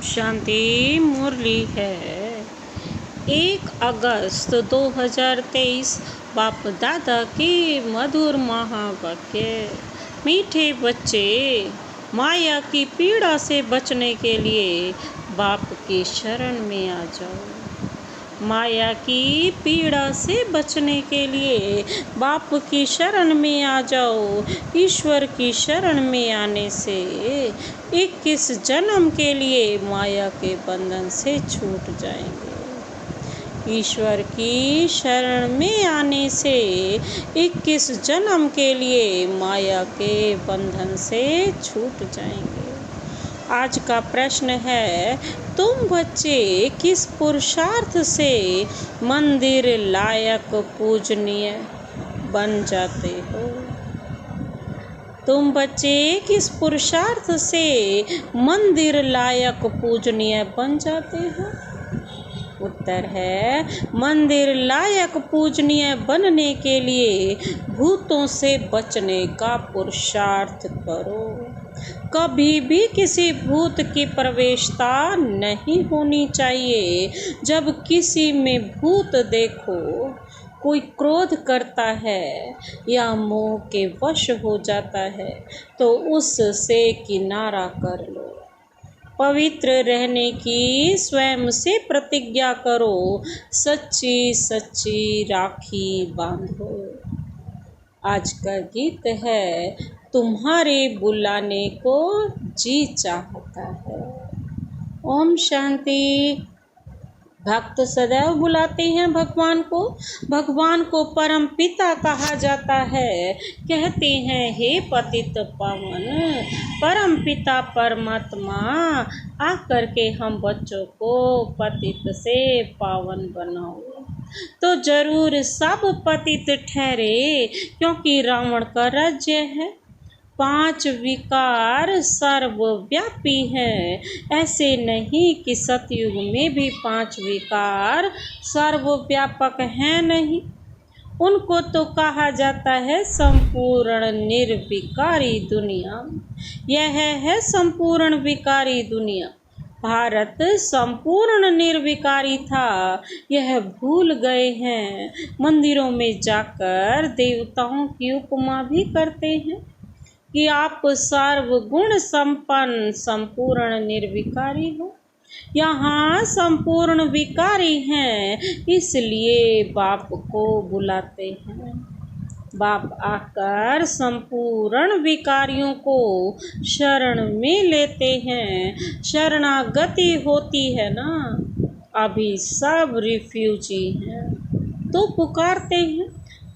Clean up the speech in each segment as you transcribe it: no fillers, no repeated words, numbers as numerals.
शांति मुरली है। 1 अगस्त 2023 बाप दादा की मधुर महावाक्य। मीठे बच्चे, माया की पीड़ा से बचने के लिए बाप की शरण में आ जाओ। माया की पीड़ा से बचने के लिए बाप की शरण में आ जाओ। ईश्वर की शरण में आने से 21 जन्म के लिए माया के बंधन से छूट जाएंगे। ईश्वर की शरण में आने से 21 जन्म के लिए माया के बंधन से छूट जाएंगे। आज का प्रश्न है, तुम बच्चे किस पुरुषार्थ से मंदिर लायक पूजनीय बन जाते हो? तुम बच्चे किस पुरुषार्थ से मंदिर लायक पूजनीय बन जाते हो? उत्तर है, मंदिर लायक पूजनीय बनने के लिए भूतों से बचने का पुरुषार्थ करो। कभी भी किसी भूत की प्रवेशता नहीं होनी चाहिए। जब किसी में भूत देखो, कोई क्रोध करता है या मोह के वश हो जाता है, तो उससे किनारा कर लो। पवित्र रहने की स्वयं से प्रतिज्ञा करो। सच्ची सच्ची राखी बांधो। आज का गीत है, तुम्हारे बुलाने को जी चाहता है। ओम शांति। भक्त सदैव बुलाते हैं भगवान को। भगवान को परम पिता कहा जाता है। कहते हैं, हे पतित पावन परम पिता परमात्मा, आकर के हम बच्चों को पतित से पावन बनाओ। तो जरूर सब पतित ठहरे, क्योंकि रावण का राज्य है। 5 विकार सर्वव्यापी हैं। ऐसे नहीं कि सतयुग में भी 5 विकार सर्वव्यापक हैं नहीं। उनको तो कहा जाता है संपूर्ण निर्विकारी दुनिया। यह है संपूर्ण विकारी दुनिया। भारत संपूर्ण निर्विकारी था, यह भूल गए हैं। मंदिरों में जाकर देवताओं की उपमा भी करते हैं कि आप सर्वगुण संपन्न संपूर्ण निर्विकारी हो। यहाँ संपूर्ण विकारी हैं, इसलिए बाप को बुलाते हैं। बाप आकर संपूर्ण विकारियों को शरण में लेते हैं। शरणागति होती है ना, अभी सब रिफ्यूजी हैं तो पुकारते हैं।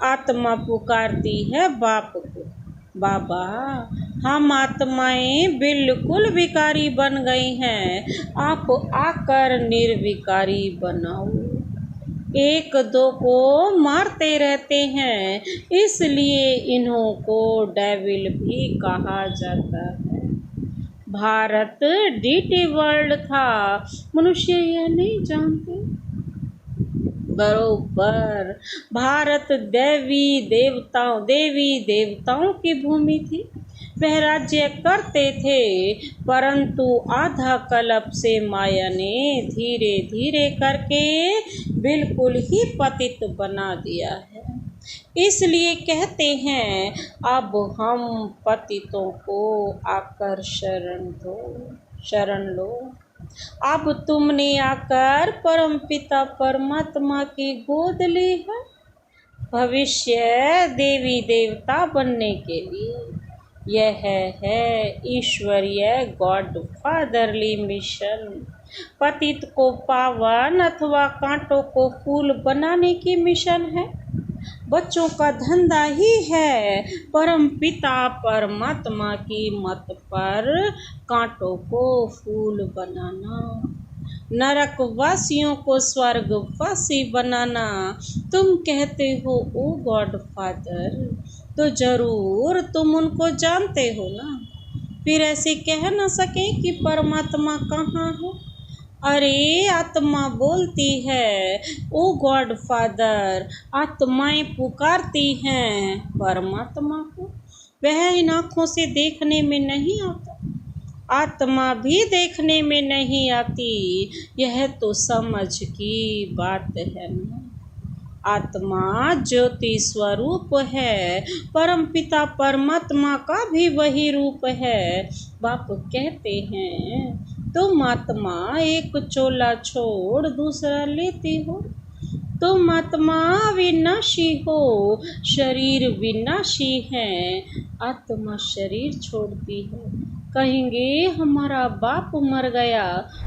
आत्मा पुकारती है बाप को, बाबा हम आत्माएं बिल्कुल विकारी बन गई हैं, आप आकर निर्विकारी बनाओ। 1-2 को मारते रहते हैं, इसलिए इन्हों को डेविल भी कहा जाता है। भारत डीटी वर्ल्ड था, मनुष्य यह नहीं जानते। बरोबर भारत देवी देवताओं की भूमि थी। वह राज्य करते थे, परंतु आधा कल्प से माया ने धीरे धीरे करके बिल्कुल ही पतित बना दिया है। इसलिए कहते हैं, अब हम पतितों को आकर शरण लो। अब तुमने आकर परमपिता परमात्मा की गोद ली है, भविष्य देवी देवता बनने के लिए। यह है ईश्वरीय गॉड फादरली मिशन। पतित को पावन अथवा कांटों को फूल बनाने की मिशन है। बच्चों का धंधा ही है परम पिता परमात्मा की मत पर कांटों को फूल बनाना, नरकवासियों को स्वर्गवासी बनाना। तुम कहते हो ओ गॉड फादर, तो जरूर तुम उनको जानते हो ना, फिर ऐसे कह न सके कि परमात्मा कहाँ है। अरे आत्मा बोलती है, ओ गॉड फादर, आत्माएं पुकारती हैं परमात्मा को। वह इन आँखों से देखने में नहीं आता, आत्मा भी देखने में नहीं आती, यह तो समझ की बात है ना। आत्मा ज्योति स्वरूप है, परम पिता परमात्मा का भी वही रूप है। बाप कहते हैं तुम आत्मा एक चोला छोड़ दूसरा लेती हो, तुम आत्मा विनाशी हो, शरीर विनाशी है। आत्मा शरीर छोड़ती है, कहेंगे हमारा बाप मर गया,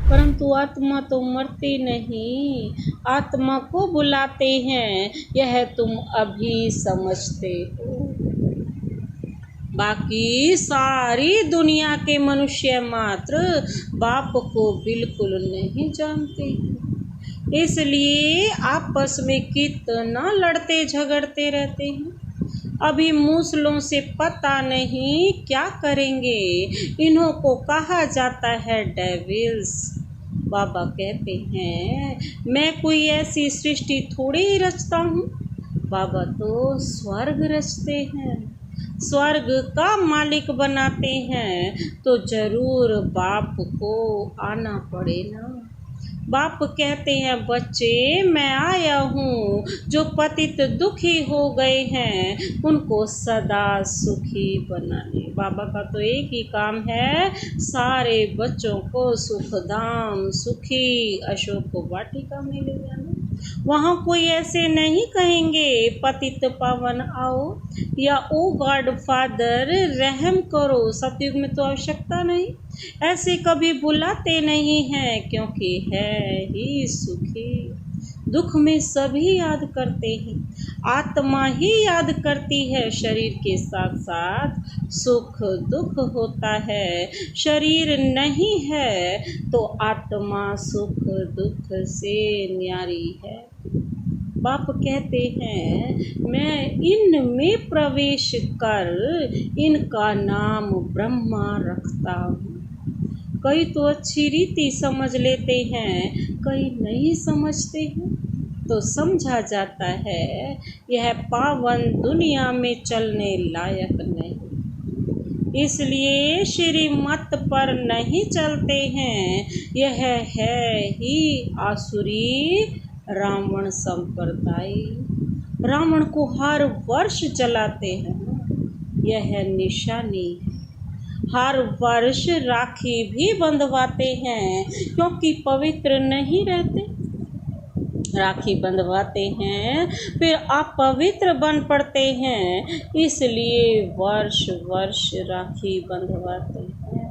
परंतु आत्मा तो मरती नहीं। आत्मा को बुलाते हैं, यह तुम अभी समझते हो। बाकी सारी दुनिया के मनुष्य मात्र बाप को बिल्कुल नहीं जानते, इसलिए आपस में कितना लड़ते झगड़ते रहते हैं। अभी मूसलों से पता नहीं क्या करेंगे, इन्हों को कहा जाता है डेविल्स। बाबा कहते हैं मैं कोई ऐसी सृष्टि थोड़ी ही रचता हूँ, बाबा तो स्वर्ग रचते हैं, स्वर्ग का मालिक बनाते हैं, तो जरूर बाप को आना पड़े ना। बाप कहते हैं बच्चे मैं आया हूँ, जो पतित दुखी हो गए हैं उनको सदा सुखी बनाने। बाबा का तो एक ही काम है, सारे बच्चों को सुखधाम सुखी अशोक वाटिका में ले जाना। वहाँ कोई ऐसे नहीं कहेंगे पतित पावन आओ या ओ गॉड फादर रहम करो, सतयुग में तो आवश्यकता नहीं, ऐसे कभी बुलाते नहीं हैं, क्योंकि है ही सुखी। दुख में सभी याद करते हैं, आत्मा ही याद करती है, शरीर के साथ साथ सुख दुख होता है। शरीर नहीं है तो आत्मा सुख दुख से न्यारी है। बाप कहते हैं मैं इनमें प्रवेश कर इनका नाम ब्रह्मा रखता हूँ। कई तो अच्छी रीति समझ लेते हैं, कई नहीं समझते हैं, तो समझा जाता है यह पावन दुनिया में चलने लायक नहीं, इसलिए श्रीमत पर नहीं चलते हैं। यह है ही आसुरी रावण संप्रदाय, रावण को हर वर्ष जलाते हैं, यह निशानी है। हर वर्ष राखी भी बंधवाते हैं, क्योंकि पवित्र नहीं रहते, राखी बंधवाते हैं फिर अपवित्र बन पड़ते हैं, इसलिए वर्ष वर्ष राखी बंधवाते हैं।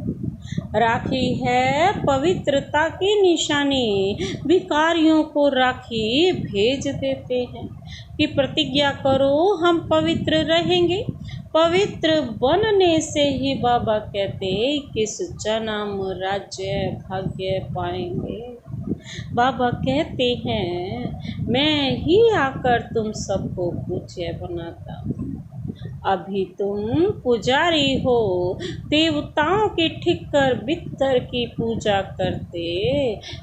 राखी है पवित्रता की निशानी, भिखारियों को राखी भेज देते हैं कि प्रतिज्ञा करो हम पवित्र रहेंगे। पवित्र बनने से ही बाबा कहते किस जन्म राज्य भाग्य पाएंगे। बाबा कहते हैं मैं ही आकर तुम सबको पूज्य बनाता हूँ। अभी तुम पुजारी हो, देवताओं की ठिक्कर बित्तर की पूजा करते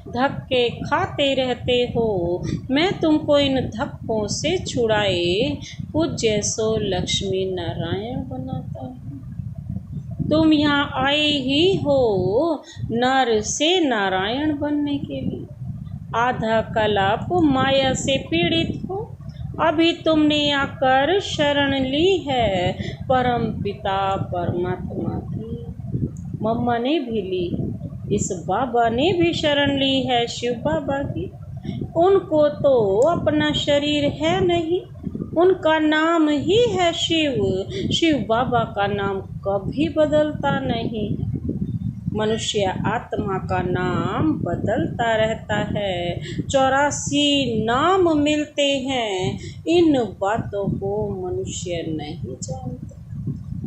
धक्के खाते रहते हो। मैं तुमको इन धक्कों से छुड़ाए पूज्य सो लक्ष्मी नारायण बनाता हूँ। तुम यहाँ आए ही हो नर से नारायण बनने के लिए। आधा कल्प माया से पीड़ित हो, अभी तुमने आकर शरण ली है परम पिता परमात्मा की। मम्मा ने भी ली, इस बाबा ने भी शरण ली है शिव बाबा की। उनको तो अपना शरीर है नहीं, उनका नाम ही है शिव। शिव बाबा का नाम कभी बदलता नहीं है। मनुष्य आत्मा का नाम बदलता रहता है, 84 नाम मिलते हैं। इन बातों को मनुष्य नहीं जानता।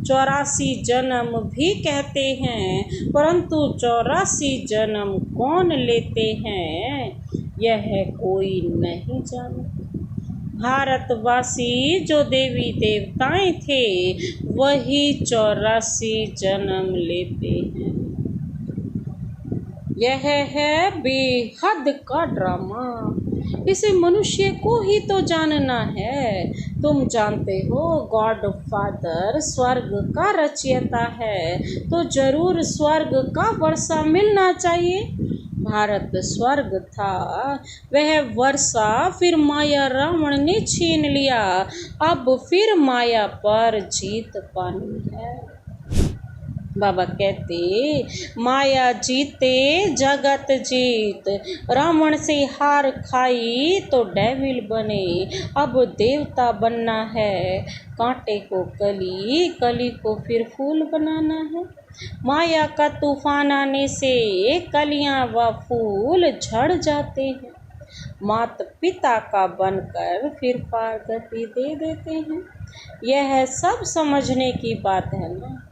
84 जन्म भी कहते हैं, परंतु 84 जन्म कौन लेते हैं यह कोई नहीं जानता। भारतवासी जो देवी देवताएं थे वही 84 जन्म लेते हैं। यह है बेहद का ड्रामा। इसे मनुष्य को ही तो जानना है। तुम जानते हो गॉड फादर स्वर्ग का रचयिता है, तो जरूर स्वर्ग का वर्षा मिलना चाहिए। भारत स्वर्ग था, वह वर्षा फिर माया रावण ने छीन लिया। अब फिर माया पर जीत पानी है। बाबा कहते माया जीते जगत जीत, रावण से हार खाई तो डेविल बने। अब देवता बनना है, कांटे को कली, कली को फिर फूल बनाना है। माया का तूफान आने से कलियां व फूल झड़ जाते हैं। मात पिता का बनकर फिर पारगति दे देते हैं। यह सब समझने की बात है ना।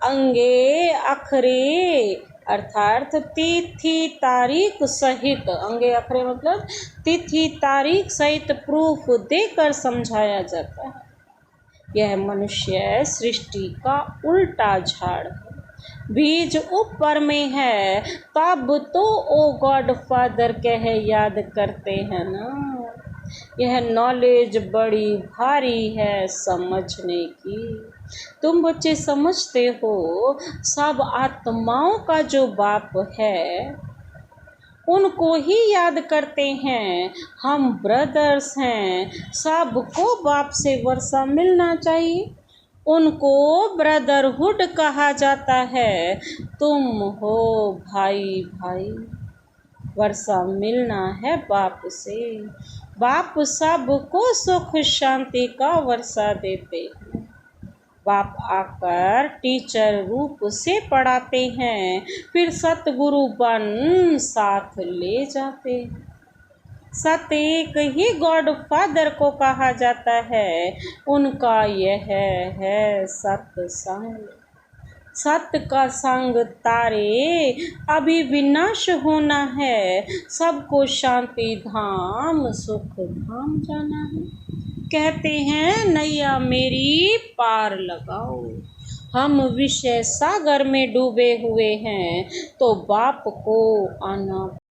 अंगे अखरे अर्थात तिथि तारीख सहित, अंगे अखरे मतलब तिथि तारीख सहित प्रूफ देकर समझाया जाता है। यह मनुष्य सृष्टि का उल्टा झाड़ है। बीज ऊपर में है, तब तो ओ गॉड फादर कह याद करते हैं ना। यह नॉलेज बड़ी भारी है समझने की। तुम बच्चे समझते हो सब आत्माओं का जो बाप है उनको ही याद करते हैं। हम ब्रदर्स हैं, सबको बाप से वर्षा मिलना चाहिए। उनको ब्रदरहुड कहा जाता है। तुम हो भाई भाई, वर्षा मिलना है बाप से। बाप सबको सुख शांति का वर्षा देते हैं। बाप आकर टीचर रूप से पढ़ाते हैं, फिर सतगुरु बन साथ ले जाते हैं। सत एक ही गॉड फादर को कहा जाता है, उनका यह है सत्संग। सत्य का संग तारे, अभी विनाश होना है। सबको शांति धाम सुख धाम जाना है। कहते हैं नैया मेरी पार लगाओ। हम विषय सागर में डूबे हुए हैं, तो बाप को आना